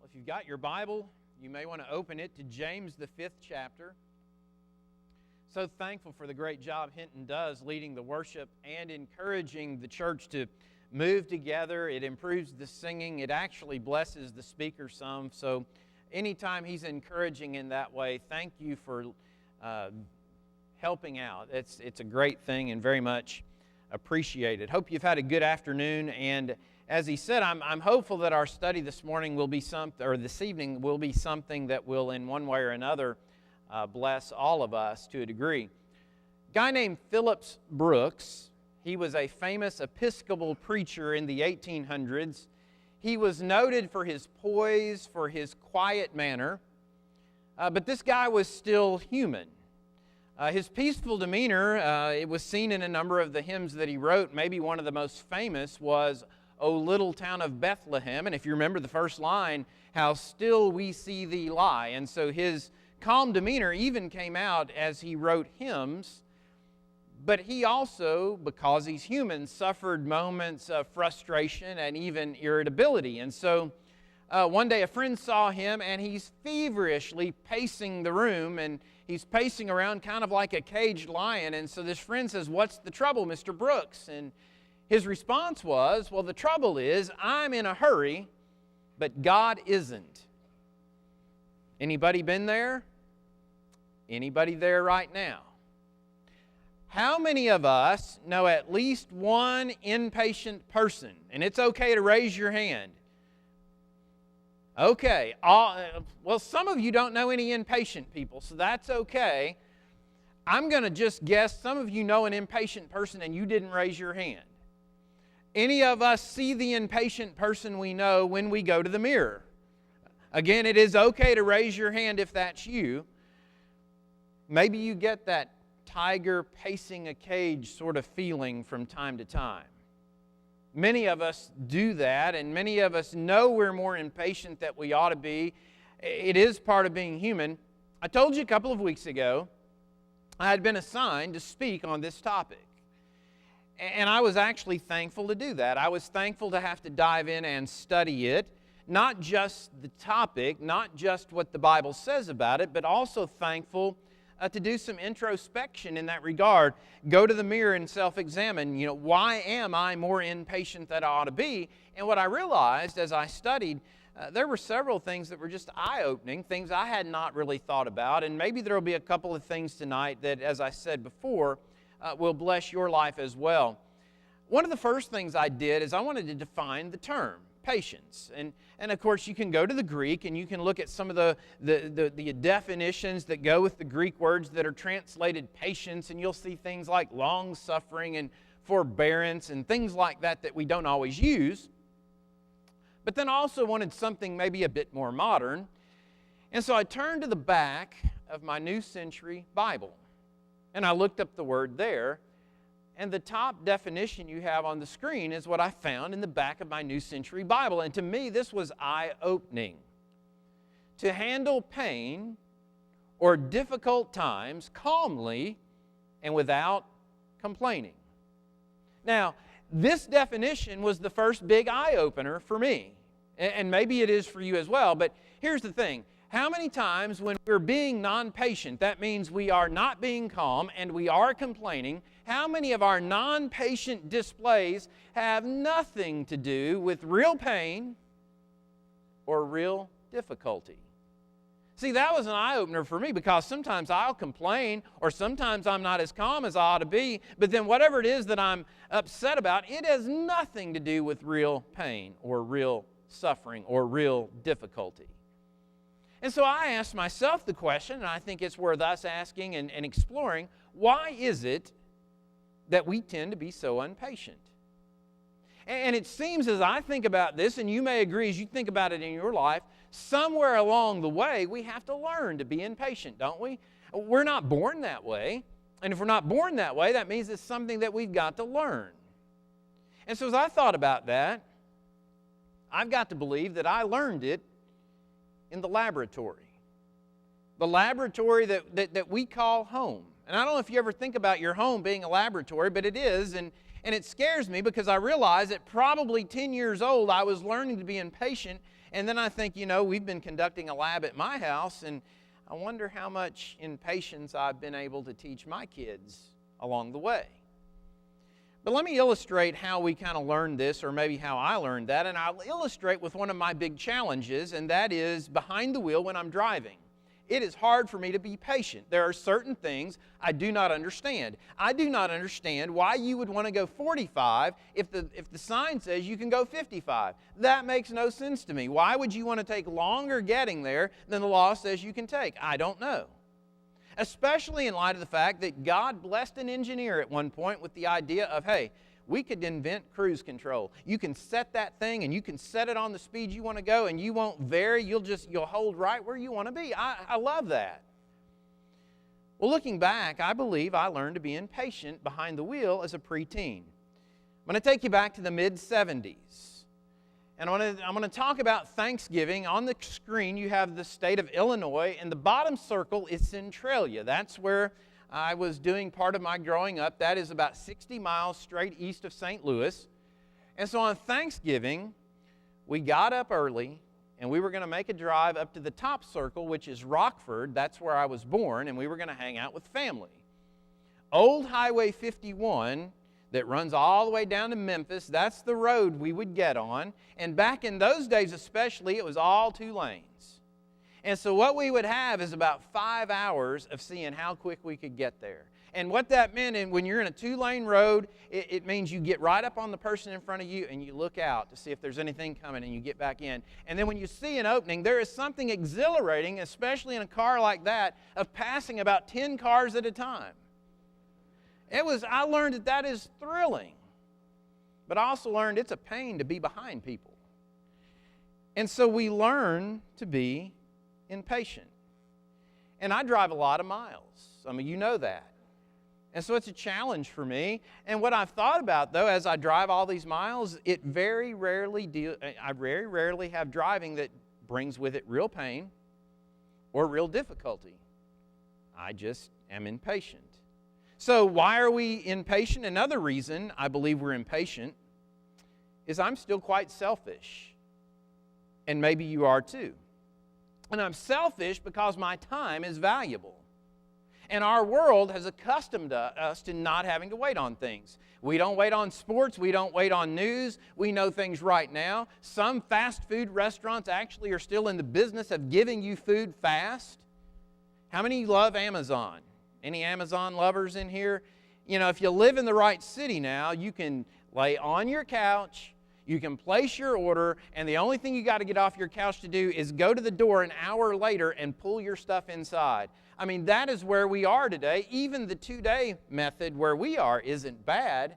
Well, if you've got your Bible, you may want to open it to James, the 5th chapter. So thankful for the great job Hinton does leading the worship and encouraging the church to move together. It improves the singing. It actually blesses the speaker some. So anytime he's encouraging in that way, thank you for helping out. It's a great thing and very much appreciated. Hope you've had a good afternoon. And as he said, I'm hopeful that our study this morning will be this evening will be something that will, in one way or another, bless all of us to a degree. A guy named Phillips Brooks. He was a famous Episcopal preacher in the 1800s. He was noted for his poise, for his quiet manner, but this guy was still human. His peaceful demeanor, it was seen in a number of the hymns that he wrote. Maybe one of the most famous was O Little Town of Bethlehem, and if you remember the first line, how still we see thee lie. And so his calm demeanor even came out as he wrote hymns, but he also, because he's human, suffered moments of frustration and even irritability. And so one day a friend saw him, and he's feverishly pacing the room, and he's pacing around kind of like a caged lion. And so this friend says, "What's the trouble, Mr. Brooks?" And his response was, "Well, the trouble is I'm in a hurry, but God isn't." Anybody been there? Anybody there right now? How many of us know at least one impatient person? And it's okay to raise your hand. Okay. Well, some of you don't know any impatient people, so that's okay. I'm going to just guess some of you know an impatient person and you didn't raise your hand. Any of us see the impatient person we know when we go to the mirror? Again, it is okay to raise your hand if that's you. Maybe you get that tiger pacing a cage sort of feeling from time to time. Many of us do that, and many of us know we're more impatient than we ought to be. It is part of being human. I told you a couple of weeks ago I had been assigned to speak on this topic. And I was actually thankful to do that. I was thankful to have to dive in and study it. Not just the topic, not just what the Bible says about it, but also thankful to do some introspection in that regard. Go to the mirror and self-examine. Why am I more impatient than I ought to be? And what I realized as I studied, there were several things that were just eye-opening, things I had not really thought about. And maybe there will be a couple of things tonight that, as I said before, will bless your life as well. One of the first things I did is I wanted to define the term patience. And of course, you can go to the Greek and you can look at some of the definitions that go with the Greek words that are translated patience, and you'll see things like long-suffering and forbearance and things like that we don't always use. But then I also wanted something maybe a bit more modern. And so I turned to the back of my New Century Bible, and I looked up the word there. And the top definition you have on the screen is what I found in the back of my New Century Bible. And to me, this was eye-opening. To handle pain or difficult times calmly and without complaining. Now, this definition was the first big eye-opener for me. And maybe it is for you as well. But here's the thing. How many times when we're being non-patient, that means we are not being calm and we are complaining, how many of our non-patient displays have nothing to do with real pain or real difficulty? See, that was an eye-opener for me, because sometimes I'll complain or sometimes I'm not as calm as I ought to be, but then whatever it is that I'm upset about, it has nothing to do with real pain or real suffering or real difficulty. And so I asked myself the question, and I think it's worth us asking and exploring, why is it that we tend to be so impatient? And it seems as I think about this, and you may agree as you think about it in your life, somewhere along the way we have to learn to be impatient, don't we? We're not born that way. And if we're not born that way, that means it's something that we've got to learn. And so as I thought about that, I've got to believe that I learned it in the laboratory. The laboratory that we call home. And I don't know if you ever think about your home being a laboratory, but it is. And And it scares me because I realize at probably 10 years old, I was learning to be impatient. And then I think, we've been conducting a lab at my house, and I wonder how much impatience I've been able to teach my kids along the way. But let me illustrate how we kind of learned this, or maybe how I learned that. And I'll illustrate with one of my big challenges, and that is behind the wheel when I'm driving. It is hard for me to be patient. There are certain things I do not understand. I do not understand why you would want to go 45 if the sign says you can go 55. That makes no sense to me. Why would you want to take longer getting there than the law says you can take? I don't know. Especially in light of the fact that God blessed an engineer at one point with the idea of, hey, we could invent cruise control. You can set that thing and you can set it on the speed you want to go and you won't vary. You'll hold right where you want to be. I love that. Well, looking back, I believe I learned to be impatient behind the wheel as a preteen. I'm going to take you back to the mid-70s. And I'm going to talk about Thanksgiving. On the screen, you have the state of Illinois, and the bottom circle is Centralia. That's where I was doing part of my growing up. That is about 60 miles straight east of St. Louis. And so on Thanksgiving, we got up early, and we were going to make a drive up to the top circle, which is Rockford. That's where I was born, and we were going to hang out with family. Old Highway 51 that runs all the way down to Memphis, that's the road we would get on. And back in those days especially, it was all 2 lanes. And so what we would have is about 5 hours of seeing how quick we could get there. And what that meant, and when you're in a 2-lane road, it means you get right up on the person in front of you and you look out to see if there's anything coming and you get back in. And then when you see an opening, there is something exhilarating, especially in a car like that, of passing about 10 cars at a time. I learned that is thrilling. But I also learned it's a pain to be behind people. And so we learn to be impatient. And I drive a lot of miles. Some of you know that. And so it's a challenge for me. And what I've thought about, though, as I drive all these miles, I very rarely have driving that brings with it real pain or real difficulty. I just am impatient. So why are we impatient? Another reason I believe we're impatient is I'm still quite selfish. And maybe you are too. And I'm selfish because my time is valuable. And our world has accustomed us to not having to wait on things. We don't wait on sports. We don't wait on news. We know things right now. Some fast food restaurants actually are still in the business of giving you food fast. How many love Amazon? Any Amazon lovers in here? If you live in the right city now, you can lay on your couch, you can place your order, and the only thing you got to get off your couch to do is go to the door an hour later and pull your stuff inside. I mean, that is where we are today. Even the 2-day method where we are isn't bad,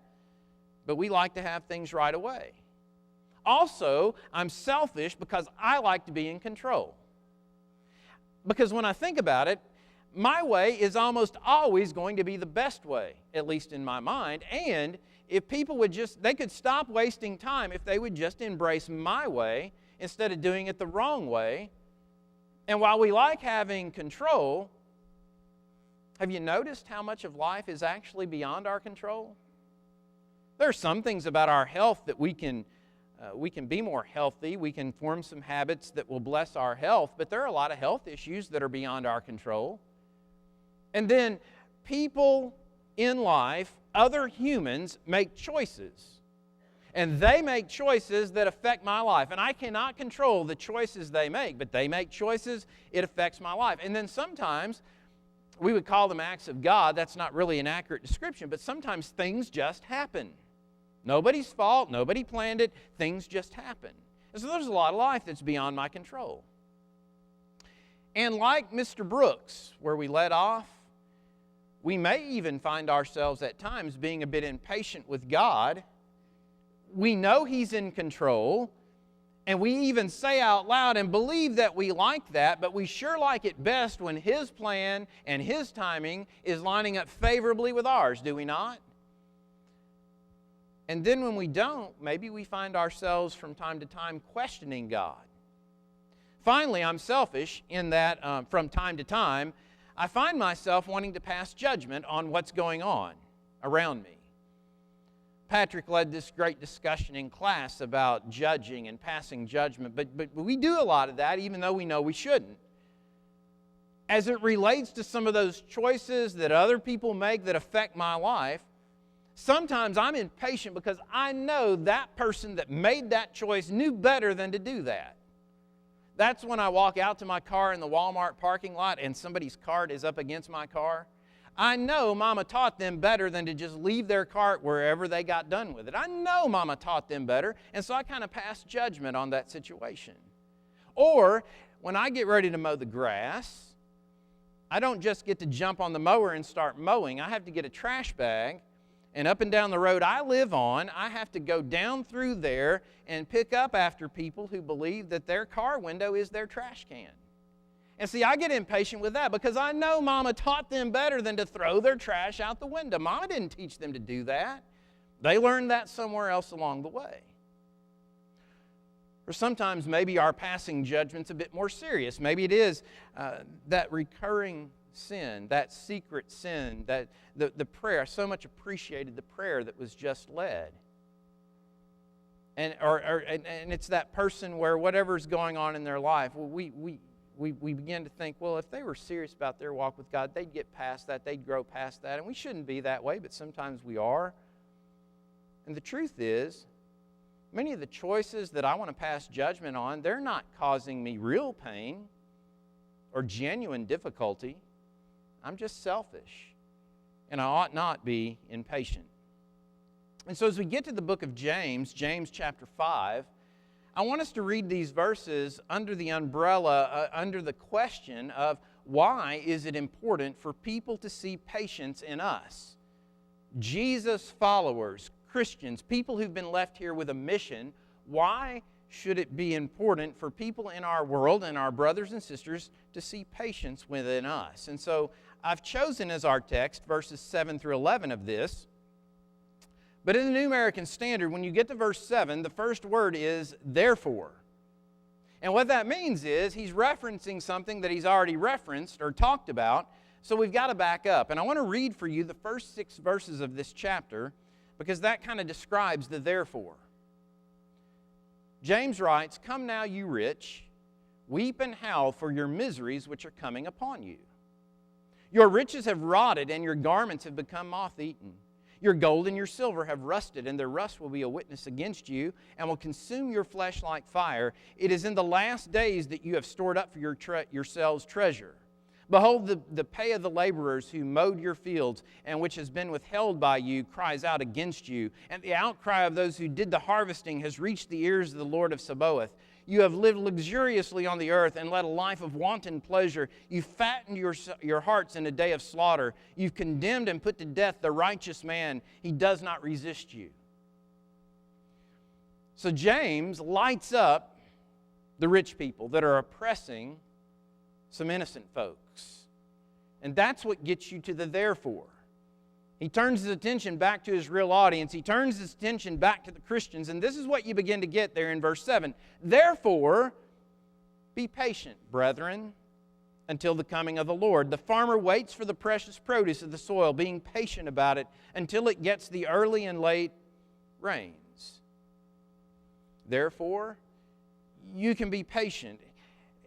but we like to have things right away. Also, I'm selfish because I like to be in control. Because when I think about it, my way is almost always going to be the best way, at least in my mind. And if people they could stop wasting time if they would just embrace my way instead of doing it the wrong way. And while we like having control, have you noticed how much of life is actually beyond our control? There are some things about our health that we can be more healthy. We can form some habits that will bless our health, but there are a lot of health issues that are beyond our control. And then people in life, other humans, make choices. And they make choices that affect my life. And I cannot control the choices they make, but they make choices, it affects my life. And then sometimes, we would call them acts of God. That's not really an accurate description, but sometimes things just happen. Nobody's fault, nobody planned it, things just happen. And so there's a lot of life that's beyond my control. And like Mr. Brooks, where we let off, we may even find ourselves at times being a bit impatient with God. We know He's in control, and we even say out loud and believe that we like that, but we sure like it best when His plan and His timing is lining up favorably with ours, do we not? And then when we don't, maybe we find ourselves from time to time questioning God. Finally, I'm selfish in that from time to time, I find myself wanting to pass judgment on what's going on around me. Patrick led this great discussion in class about judging and passing judgment, but we do a lot of that even though we know we shouldn't. As it relates to some of those choices that other people make that affect my life, sometimes I'm impatient because I know that person that made that choice knew better than to do that. That's when I walk out to my car in the Walmart parking lot and somebody's cart is up against my car. I know Mama taught them better than to just leave their cart wherever they got done with it. I know Mama taught them better, and so I kind of pass judgment on that situation. Or when I get ready to mow the grass, I don't just get to jump on the mower and start mowing. I have to get a trash bag, and up and down the road I live on, I have to go down through there and pick up after people who believe that their car window is their trash can. And see, I get impatient with that because I know Mama taught them better than to throw their trash out the window. Mama didn't teach them to do that. They learned that somewhere else along the way. Or sometimes maybe our passing judgment's a bit more serious. Maybe it is that recurring sin, that secret sin, that the prayer. I so much appreciated the prayer that was just led. And it's that person where whatever's going on in their life, we begin to think, well, if they were serious about their walk with God, they'd get past that, they'd grow past that, and we shouldn't be that way, but sometimes we are. And the truth is, many of the choices that I want to pass judgment on, they're not causing me real pain or genuine difficulty. I'm just selfish, and I ought not be impatient. And so as we get to the book of James, James chapter 5, I want us to read these verses under the umbrella, under the question of why is it important for people to see patience in us? Jesus followers, Christians, people who've been left here with a mission, why should it be important for people in our world and our brothers and sisters to see patience within us? And so I've chosen as our text verses 7 through 11 of this. But in the New American Standard, when you get to verse 7, the first word is therefore. And what that means is he's referencing something that he's already referenced or talked about, so we've got to back up. And I want to read for you the first 6 verses of this chapter because that kind of describes the therefore. James writes, "Come now, you rich, weep and howl for your miseries which are coming upon you. Your riches have rotted and your garments have become moth-eaten. Your gold and your silver have rusted, and their rust will be a witness against you and will consume your flesh like fire. It is in the last days that you have stored up for yourselves treasure. Behold, the pay of the laborers who mowed your fields and which has been withheld by you cries out against you, and the outcry of those who did the harvesting has reached the ears of the Lord of Sabaoth. You have lived luxuriously on the earth and led a life of wanton pleasure. You've fattened your hearts in a day of slaughter. You've condemned and put to death the righteous man. He does not resist you." So James lights up the rich people that are oppressing some innocent folks. And that's what gets you to the therefore. He turns his attention back to his real audience. He turns his attention back to the Christians. And this is what you begin to get there in verse 7. "Therefore, be patient, brethren, until the coming of the Lord. The farmer waits for the precious produce of the soil, being patient about it until it gets the early and late rains." Therefore, you can be patient.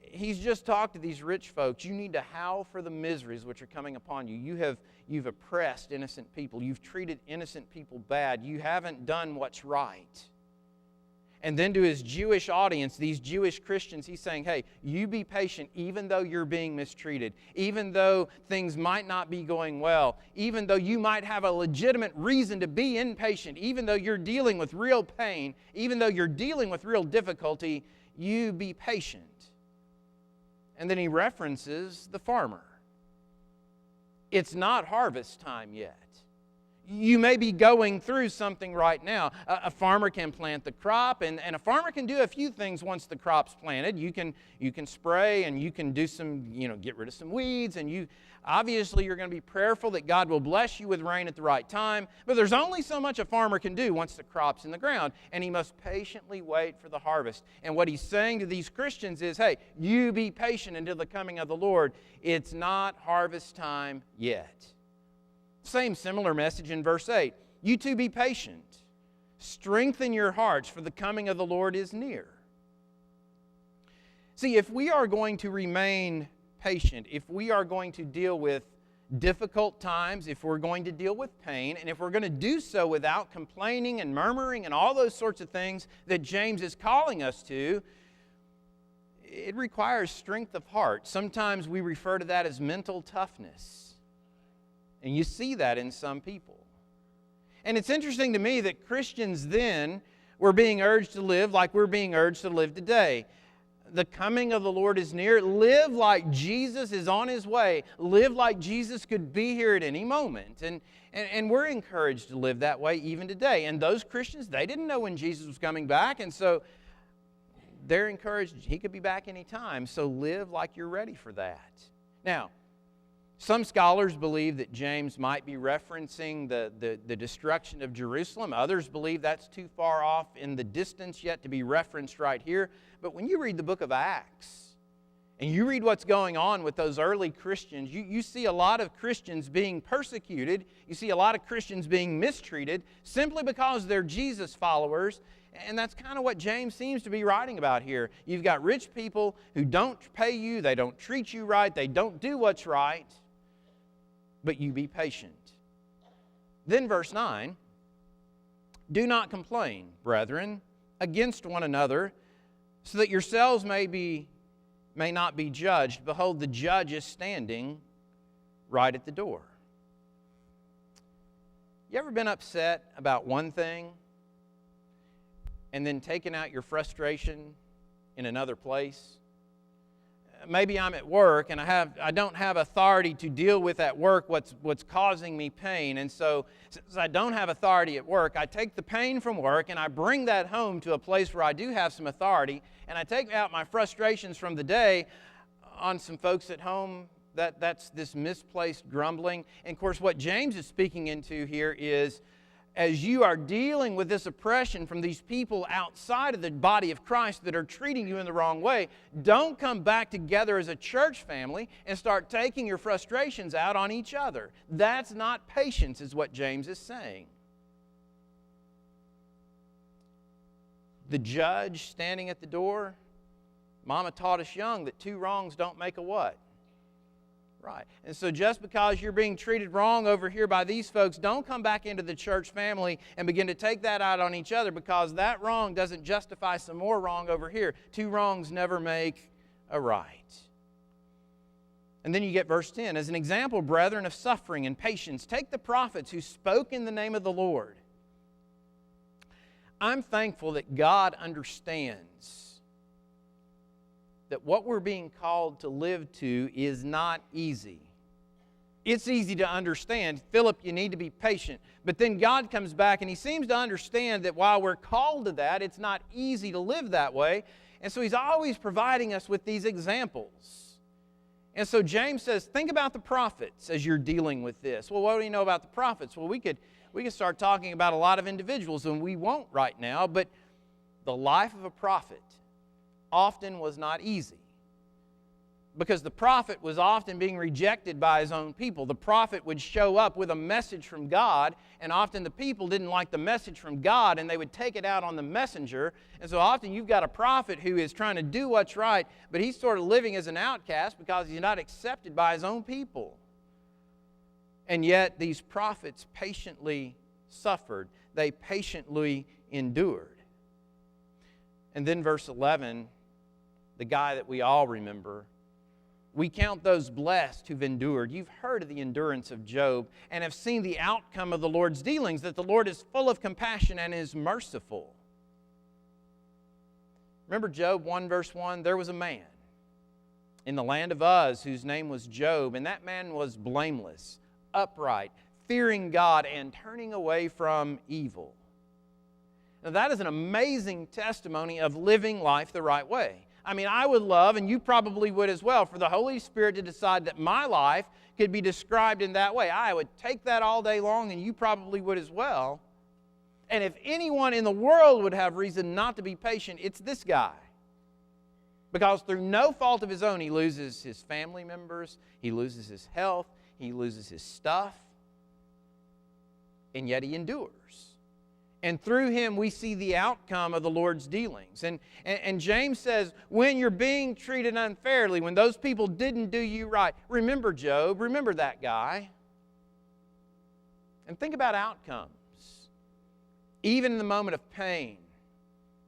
He's just talked to these rich folks. You need to howl for the miseries which are coming upon you. You've oppressed innocent people. You've treated innocent people bad. You haven't done what's right. And then to his Jewish audience, these Jewish Christians, he's saying, hey, you be patient even though you're being mistreated, even though things might not be going well, even though you might have a legitimate reason to be impatient, even though you're dealing with real pain, even though you're dealing with real difficulty, you be patient. And then he references the farmer. It's not harvest time yet. You may be going through something right now. A farmer can plant the crop, and a farmer can do a few things once the crop's planted. You can spray, and you can do some, get rid of some weeds, and obviously you're going to be prayerful that God will bless you with rain at the right time. But there's only so much a farmer can do once the crop's in the ground, and he must patiently wait for the harvest. And what he's saying to these Christians is, hey, you be patient until the coming of the Lord. It's not harvest time yet. Similar message in verse 8. You too be patient. Strengthen your hearts, for the coming of the Lord is near. See, if we are going to remain patient, if we are going to deal with difficult times, if we're going to deal with pain, and if we're going to do so without complaining and murmuring and all those sorts of things that James is calling us to, it requires strength of heart. Sometimes we refer to that as mental toughness. And you see that in some people. And it's interesting to me that Christians then were being urged to live like we're being urged to live today. The coming of the Lord is near. Live like Jesus is on His way. Live like Jesus could be here at any moment. And we're encouraged to live that way even today. And those Christians, they didn't know when Jesus was coming back, and so they're encouraged He could be back anytime. So live like you're ready for that. Now, some scholars believe that James might be referencing the destruction of Jerusalem. Others believe that's too far off in the distance yet to be referenced right here. But when you read the book of Acts and you read what's going on with those early Christians, you see a lot of Christians being persecuted. You see a lot of Christians being mistreated simply because they're Jesus followers. And that's kind of what James seems to be writing about here. You've got rich people who don't pay you, they don't treat you right, they don't do what's right. But you be patient. Then verse 9, do not complain, brethren, against one another, so that yourselves may not be judged. Behold, the judge is standing right at the door. You ever been upset about one thing and then taken out your frustration in another place? Maybe I'm at work and I don't have authority to deal with at work what's causing me pain. And so since I don't have authority at work, I take the pain from work and I bring that home to a place where I do have some authority, and I take out my frustrations from the day on some folks at home. That's this misplaced grumbling. And of course what James is speaking into here is, as you are dealing with this oppression from these people outside of the body of Christ that are treating you in the wrong way, don't come back together as a church family and start taking your frustrations out on each other. That's not patience, is what James is saying. The judge standing at the door, Mama taught us young that 2 wrongs don't make a what? Right. And so just because you're being treated wrong over here by these folks, don't come back into the church family and begin to take that out on each other, because that wrong doesn't justify some more wrong over here. 2 wrongs never make a right. And then you get verse 10. As an example, brethren, of suffering and patience, take the prophets who spoke in the name of the Lord. I'm thankful that God understands that what we're being called to live to is not easy. It's easy to understand, Philip, you need to be patient. But then God comes back and He seems to understand that while we're called to that, it's not easy to live that way. And so He's always providing us with these examples. And so James says, think about the prophets as you're dealing with this. Well, what do you know about the prophets? Well, we could start talking about a lot of individuals, and we won't right now, but the life of a prophet often was not easy, because the prophet was often being rejected by his own people. The prophet would show up with a message from God, and often the people didn't like the message from God, and they would take it out on the messenger. And so often you've got a prophet who is trying to do what's right, but he's sort of living as an outcast because he's not accepted by his own people. And yet these prophets patiently suffered. They patiently endured. And then verse 11, the guy that we all remember, we count those blessed who've endured. You've heard of the endurance of Job and have seen the outcome of the Lord's dealings, that the Lord is full of compassion and is merciful. Remember Job 1 verse 1? There was a man in the land of Uz whose name was Job, and that man was blameless, upright, fearing God, and turning away from evil. Now that is an amazing testimony of living life the right way. I mean, I would love, and you probably would as well, for the Holy Spirit to decide that my life could be described in that way. I would take that all day long, and you probably would as well. And if anyone in the world would have reason not to be patient, it's this guy. Because through no fault of his own, he loses his family members, he loses his health, he loses his stuff, and yet he endures. And through him, we see the outcome of the Lord's dealings. And James says, when you're being treated unfairly, when those people didn't do you right, remember Job, remember that guy. And think about outcomes. Even in the moment of pain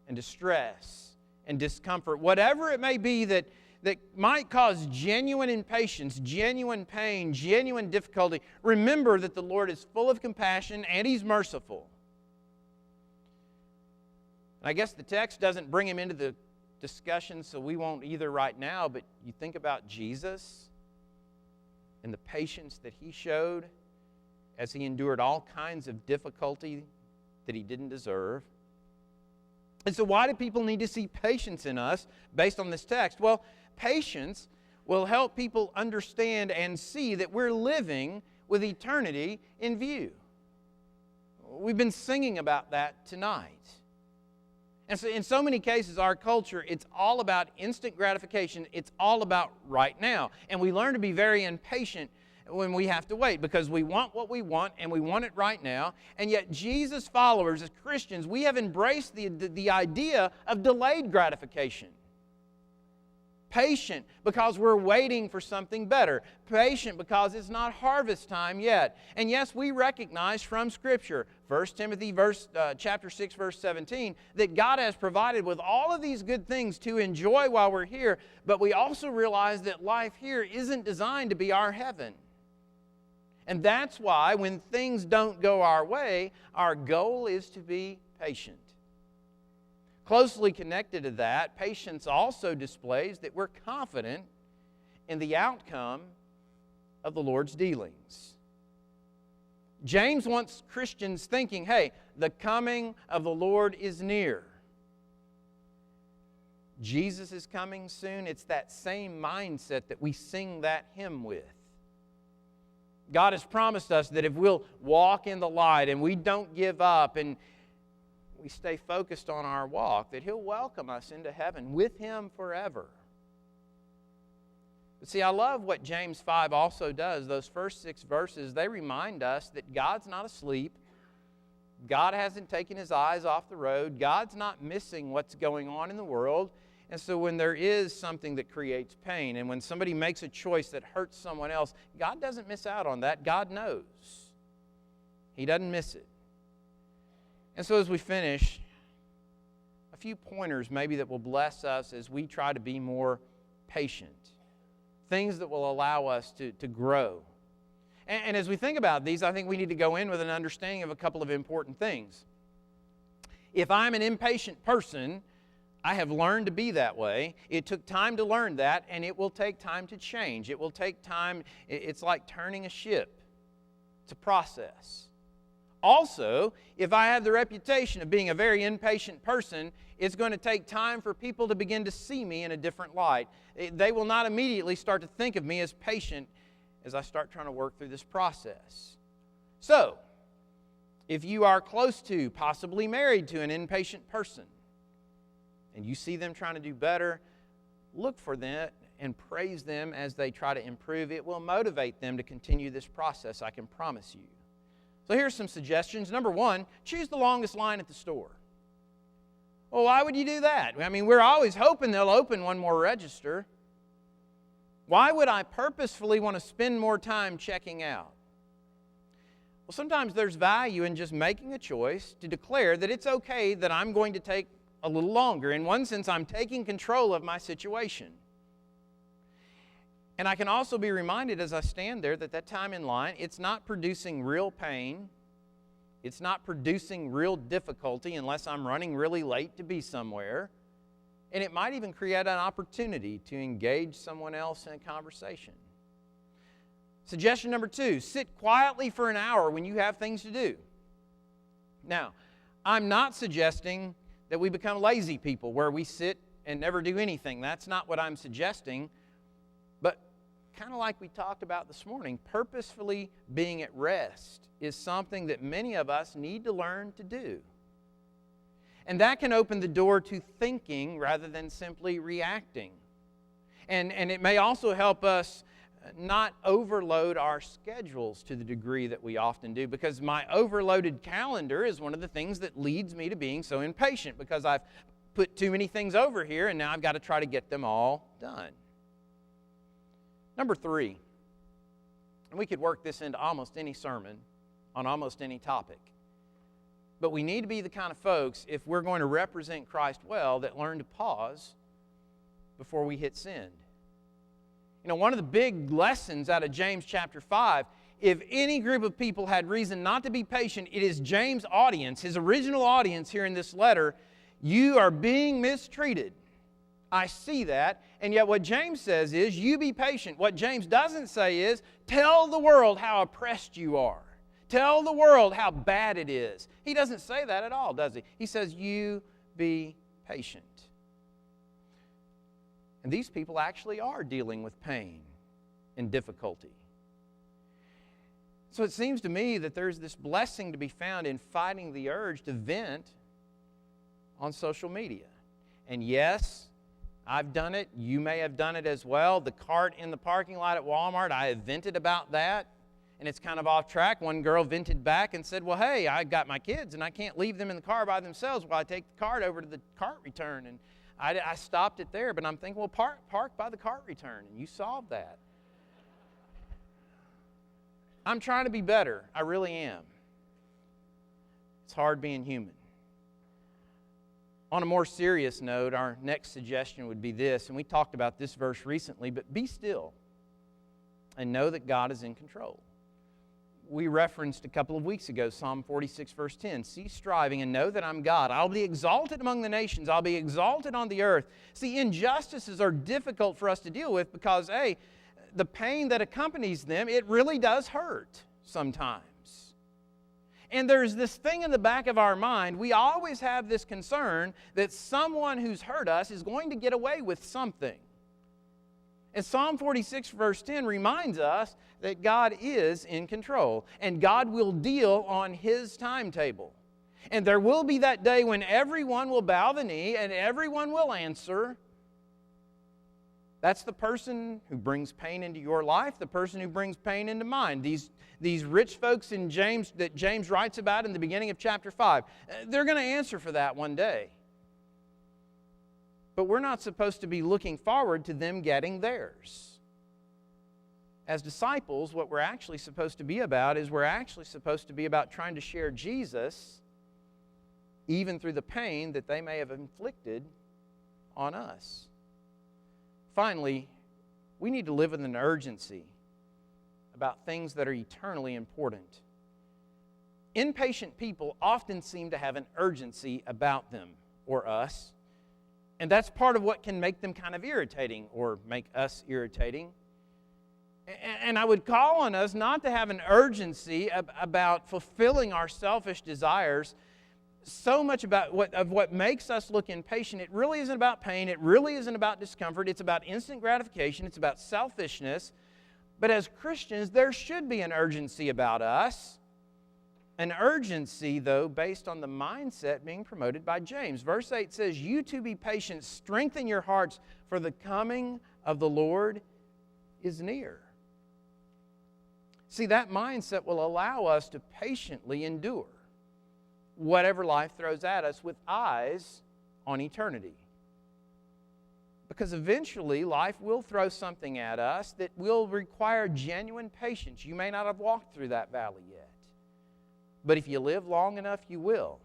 and distress and discomfort, whatever it may be that might cause genuine impatience, genuine pain, genuine difficulty, remember that the Lord is full of compassion and He's merciful. I guess the text doesn't bring him into the discussion, so we won't either right now, but you think about Jesus and the patience that He showed as He endured all kinds of difficulty that He didn't deserve. And so why do people need to see patience in us based on this text? Well, patience will help people understand and see that we're living with eternity in view. We've been singing about that tonight. And so in so many cases, our culture, it's all about instant gratification. It's all about right now. And we learn to be very impatient when we have to wait because we want what we want and we want it right now. And yet Jesus followers, as Christians, we have embraced the idea of delayed gratification. Patient because we're waiting for something better. Patient because it's not harvest time yet. And yes, we recognize from Scripture, 1 Timothy chapter 6, verse 17, that God has provided with all of these good things to enjoy while we're here, but we also realize that life here isn't designed to be our heaven. And that's why when things don't go our way, our goal is to be patient. Closely connected to that, patience also displays that we're confident in the outcome of the Lord's dealings. James wants Christians thinking, hey, the coming of the Lord is near. Jesus is coming soon. It's that same mindset that we sing that hymn with. God has promised us that if we'll walk in the light and we don't give up and we stay focused on our walk, that He'll welcome us into heaven with Him forever. But see, I love what James 5 also does. Those first 6 verses, they remind us that God's not asleep. God hasn't taken His eyes off the road. God's not missing what's going on in the world. And so when there is something that creates pain, and when somebody makes a choice that hurts someone else, God doesn't miss out on that. God knows. He doesn't miss it. And so as we finish, a few pointers maybe that will bless us as we try to be more patient. Things that will allow us to grow. And as we think about these, I think we need to go in with an understanding of a couple of important things. If I'm an impatient person, I have learned to be that way. It took time to learn that, and it will take time to change. It will take time. It's like turning a ship. It's a process. Also, if I have the reputation of being a very impatient person, it's going to take time for people to begin to see me in a different light. They will not immediately start to think of me as patient as I start trying to work through this process. So, if you are close to, possibly married to an impatient person, and you see them trying to do better, look for them and praise them as they try to improve. It will motivate them to continue this process, I can promise you. So here's some suggestions. Number 1, choose the longest line at the store. Well, why would you do that? I mean, we're always hoping they'll open one more register. Why would I purposefully want to spend more time checking out? Well, sometimes there's value in just making a choice to declare that it's okay that I'm going to take a little longer. In one sense, I'm taking control of my situation. And I can also be reminded as I stand there that time in line, it's not producing real pain. It's not producing real difficulty unless I'm running really late to be somewhere. And it might even create an opportunity to engage someone else in a conversation. Suggestion number 2, sit quietly for an hour when you have things to do. Now, I'm not suggesting that we become lazy people where we sit and never do anything. That's not what I'm suggesting. But kind of like we talked about this morning, purposefully being at rest is something that many of us need to learn to do. And that can open the door to thinking rather than simply reacting. And it may also help us not overload our schedules to the degree that we often do, because my overloaded calendar is one of the things that leads me to being so impatient, because I've put too many things over here and now I've got to try to get them all done. Number 3, and we could work this into almost any sermon on almost any topic, but we need to be the kind of folks, if we're going to represent Christ well, that learn to pause before we hit send. You know, one of the big lessons out of James chapter 5, if any group of people had reason not to be patient, it is James' audience, his original audience here in this letter. You are being mistreated. I see that. And yet what James says is, you be patient. What James doesn't say is, tell the world how oppressed you are. Tell the world how bad it is. He doesn't say that at all, does he? He says, you be patient. And these people actually are dealing with pain and difficulty. So it seems to me that there's this blessing to be found in fighting the urge to vent on social media. And yes, I've done it. You may have done it as well. The cart in the parking lot at Walmart, I have vented about that. And it's kind of off track. One girl vented back and said, well, hey, I got my kids and I can't leave them in the car by themselves while I take the cart over to the cart return. And I stopped it there, but I'm thinking, well, park by the cart return, and you solved that. I'm trying to be better. I really am. It's hard being human. On a more serious note, our next suggestion would be this, and we talked about this verse recently, but be still and know that God is in control. We referenced a couple of weeks ago, Psalm 46, verse 10. Cease striving and know that I'm God. I'll be exalted among the nations. I'll be exalted on the earth. See, injustices are difficult for us to deal with because, hey, the pain that accompanies them, it really does hurt sometimes. And there's this thing in the back of our mind. We always have this concern that someone who's hurt us is going to get away with something. And Psalm 46, verse 10 reminds us that God is in control, and God will deal on His timetable. And there will be that day when everyone will bow the knee and everyone will answer. That's the person who brings pain into your life, the person who brings pain into mine. These rich folks in James that James writes about in the beginning of chapter 5, they're going to answer for that one day. But we're not supposed to be looking forward to them getting theirs. As disciples, what we're actually supposed to be about is we're actually supposed to be about trying to share Jesus even through the pain that they may have inflicted on us. Finally, we need to live with an urgency about things that are eternally important. Impatient people often seem to have an urgency about them or us. And that's part of what can make them kind of irritating or make us irritating. And I would call on us not to have an urgency about fulfilling our selfish desires so much about what makes us look impatient. It really isn't about pain. It really isn't about discomfort. It's about instant gratification. It's about selfishness. But as Christians, there should be an urgency about us. An urgency, though, based on the mindset being promoted by James. Verse 8 says, you too be patient, strengthen your hearts, for the coming of the Lord is near. See, that mindset will allow us to patiently endure whatever life throws at us with eyes on eternity. Because eventually life will throw something at us that will require genuine patience. You may not have walked through that valley yet. But if you live long enough, you will.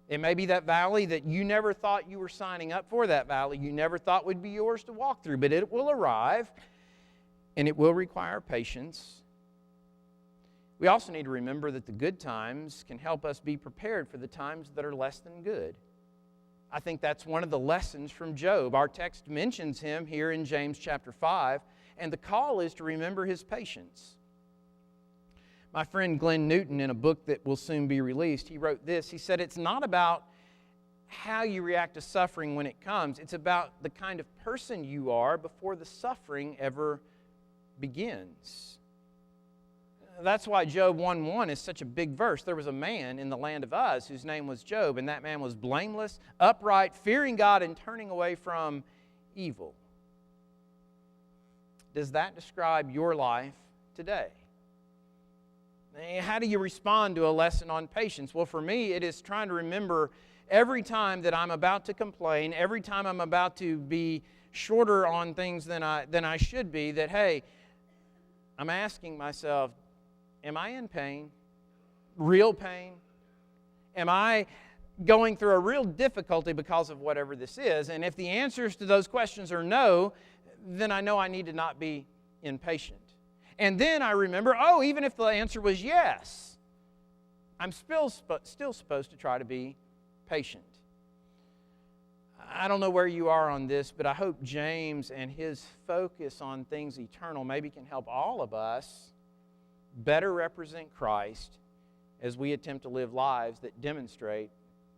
It may be that valley that you never thought you were signing up for, that valley you never thought would be yours to walk through, but it will arrive, and it will require patience. We also need to remember that the good times can help us be prepared for the times that are less than good. I think that's one of the lessons from Job. Our text mentions him here in James chapter 5, and the call is to remember his patience. My friend Glenn Newton, in a book that will soon be released, he wrote this. He said, it's not about how you react to suffering when it comes. It's about the kind of person you are before the suffering ever begins. That's why Job 1:1 is such a big verse. There was a man in the land of Uz whose name was Job, and that man was blameless, upright, fearing God, and turning away from evil. Does that describe your life today? How do you respond to a lesson on patience? Well, for me, it is trying to remember every time that I'm about to complain, every time I'm about to be shorter on things than I should be, that, hey, I'm asking myself, am I in pain? Real pain? Am I going through a real difficulty because of whatever this is? And if the answers to those questions are no, then I know I need to not be impatient. And then I remember, even if the answer was yes, I'm still supposed to try to be patient. I don't know where you are on this, but I hope James and his focus on things eternal maybe can help all of us better represent Christ as we attempt to live lives that demonstrate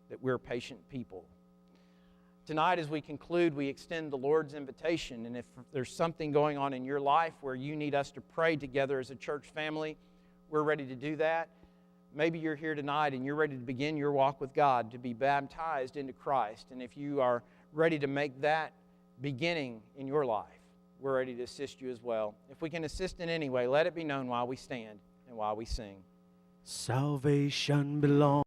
that we're patient people. Tonight, as we conclude, we extend the Lord's invitation, and if there's something going on in your life where you need us to pray together as a church family, we're ready to do that. Maybe you're here tonight and you're ready to begin your walk with God, to be baptized into Christ, and if you are ready to make that beginning in your life, we're ready to assist you as well. If we can assist in any way, let it be known while we stand and while we sing. Salvation belongs